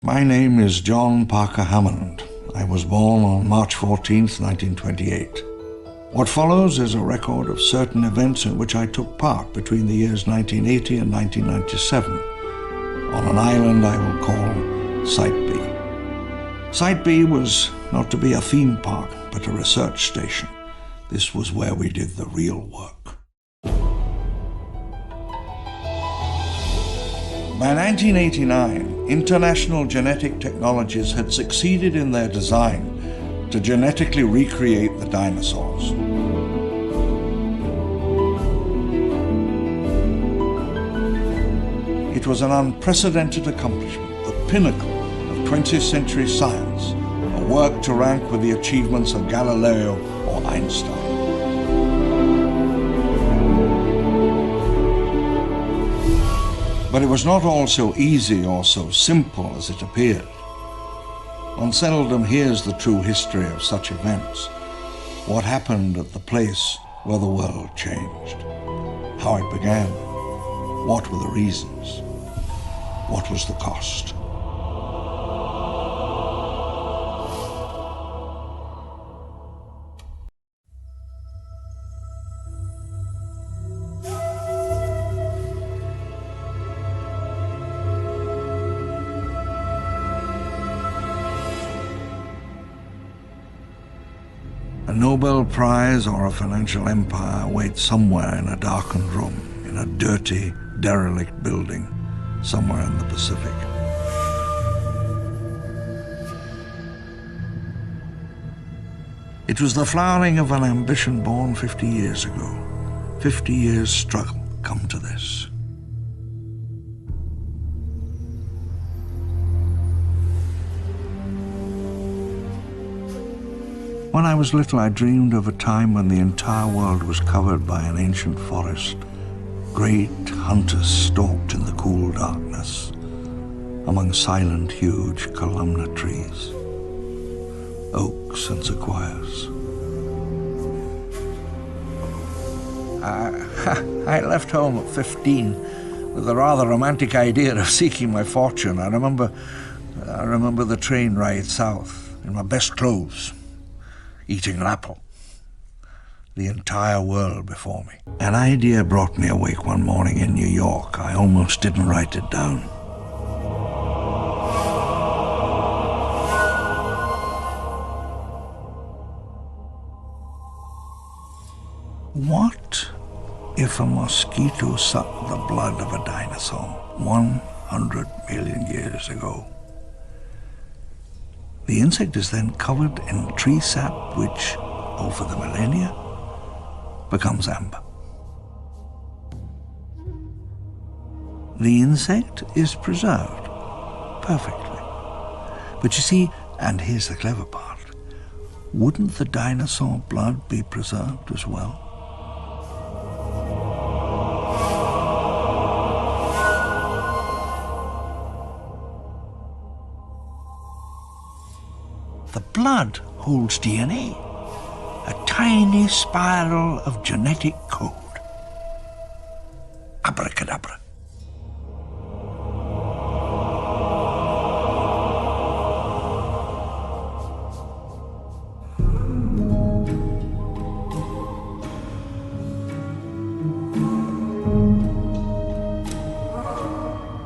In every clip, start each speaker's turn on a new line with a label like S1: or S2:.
S1: My name is John Parker Hammond. I was born on March 14th, 1928. What follows is a record of certain events in which I took part between the years 1980 and 1997 on an island I will call Site B. Site B was not to be a theme park, but a research station. This was where we did the real work. By 1989, International Genetic Technologies had succeeded in their design to genetically recreate the dinosaurs. It was an unprecedented accomplishment, the pinnacle of 20th century science, a work to rank with the achievements of Galileo or Einstein. But it was not all so easy or so simple as it appeared. One seldom hears the true history of such events. What happened at the place where the world changed? How it began? What were the reasons? What was the cost? A Nobel Prize or a financial empire waits somewhere in a darkened room, in a dirty, derelict building, somewhere in the Pacific. It was the flowering of an ambition born 50 years ago. 50 years' struggle come to this. When I was little, I dreamed of a time when the entire world was covered by an ancient forest. Great hunters stalked in the cool darkness, among silent, huge columnar trees, oaks and sequoias. I left home at 15 with a rather romantic idea of seeking my fortune. I remember the train ride south in my best clothes, eating an apple, the entire world before me. An idea brought me awake one morning in New York. I almost didn't write it down. What if a mosquito sucked the blood of a dinosaur 100 million years ago? The insect is then covered in tree sap, which, over the millennia, becomes amber. The insect is preserved perfectly. But you see, and here's the clever part, wouldn't the dinosaur blood be preserved as well? The blood holds DNA, a tiny spiral of genetic code. Abracadabra.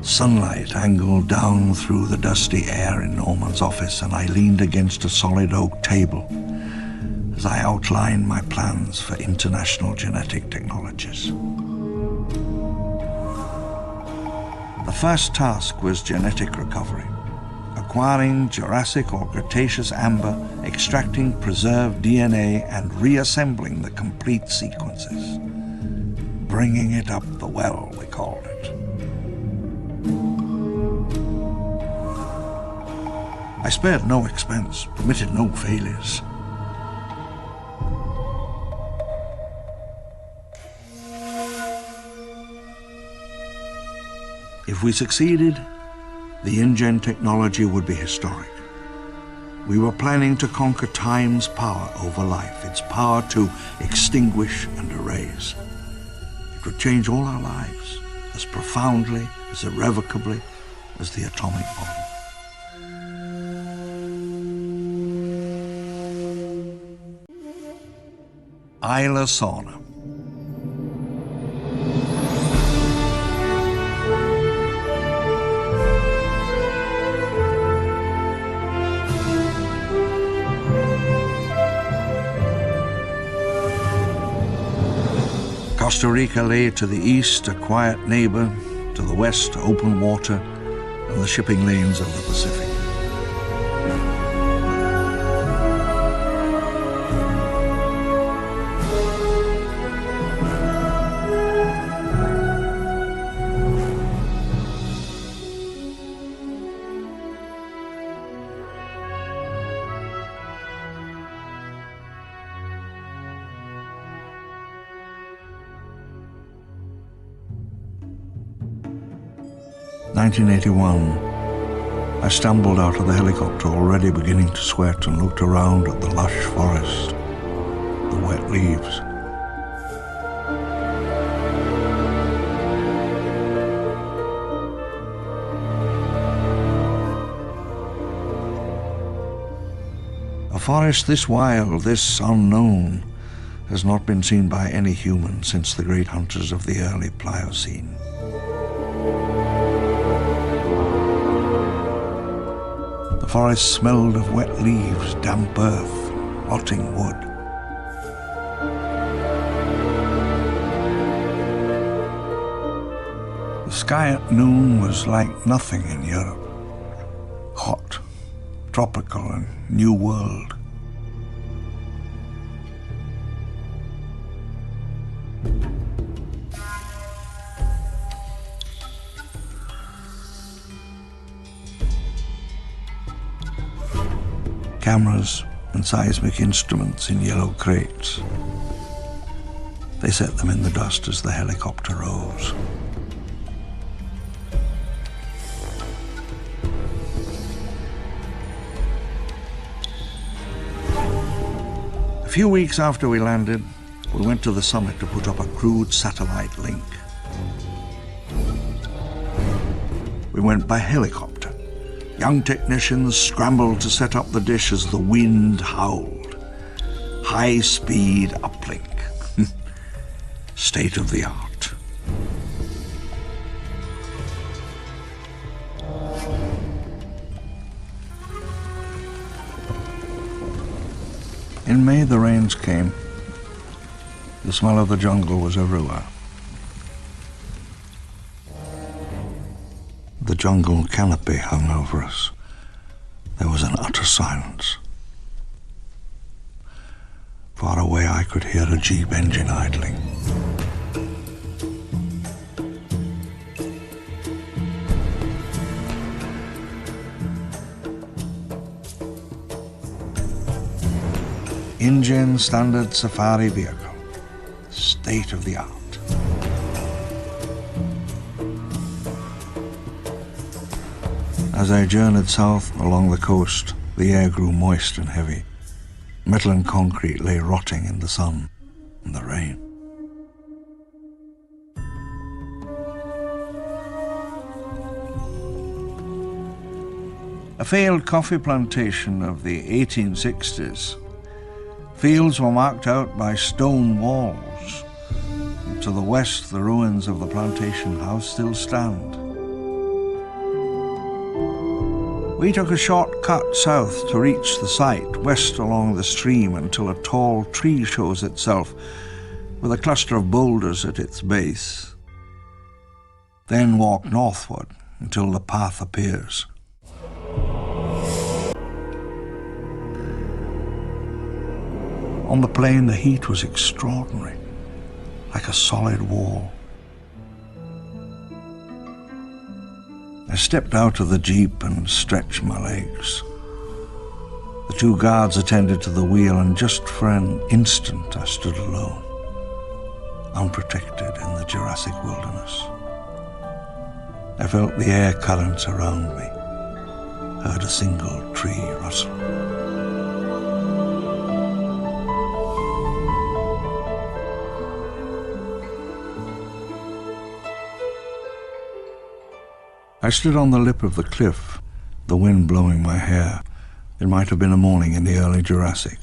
S1: Sunlight angled down through the dusty air in Norman's office, and I leaned against a solid oak table as I outlined my plans for international genetic technologies. The first task was genetic recovery, acquiring Jurassic or Cretaceous amber, extracting preserved DNA, and reassembling the complete sequences. Bringing it up the well, we called it. I spared no expense, permitted no failures. If we succeeded, the InGen technology would be historic. We were planning to conquer time's power over life, its power to extinguish and erase. It would change all our lives as profoundly, as irrevocably as the atomic bomb. Isla Sorna. Costa Rica lay to the east, a quiet neighbor, to the west, open water, and the shipping lanes of the Pacific. In 1981, I stumbled out of the helicopter, already beginning to sweat, and looked around at the lush forest, the wet leaves. A forest this wild, this unknown, has not been seen by any human since the great hunters of the early Pliocene. The forest smelled of wet leaves, damp earth, rotting wood. The sky at noon was like nothing in Europe. Hot, tropical, and new world. Cameras and seismic instruments in yellow crates. They set them in the dust as the helicopter rose. A few weeks after we landed, we went to the summit to put up a crude satellite link. We went by helicopter. Young technicians scrambled to set up the dish as the wind howled. High-speed uplink. State of the art. In May, the rains came. The smell of the jungle was everywhere. The jungle canopy hung over us. There was an utter silence. Far away, I could hear a jeep engine idling. InGen standard safari vehicle, state of the art. As I journeyed south along the coast, the air grew moist and heavy. Metal and concrete lay rotting in the sun and the rain. A failed coffee plantation of the 1860s. Fields were marked out by stone walls. And to the west, the ruins of the plantation house still stand. We took a short cut south to reach the site, west along the stream until a tall tree shows itself with a cluster of boulders at its base. Then walk northward until the path appears. On the plain, the heat was extraordinary, like a solid wall. I stepped out of the jeep and stretched my legs. The two guards attended to the wheel, and just for an instant I stood alone, unprotected in the Jurassic wilderness. I felt the air currents around me, heard a single tree rustle. I stood on the lip of the cliff, the wind blowing my hair. It might have been a morning in the early Jurassic.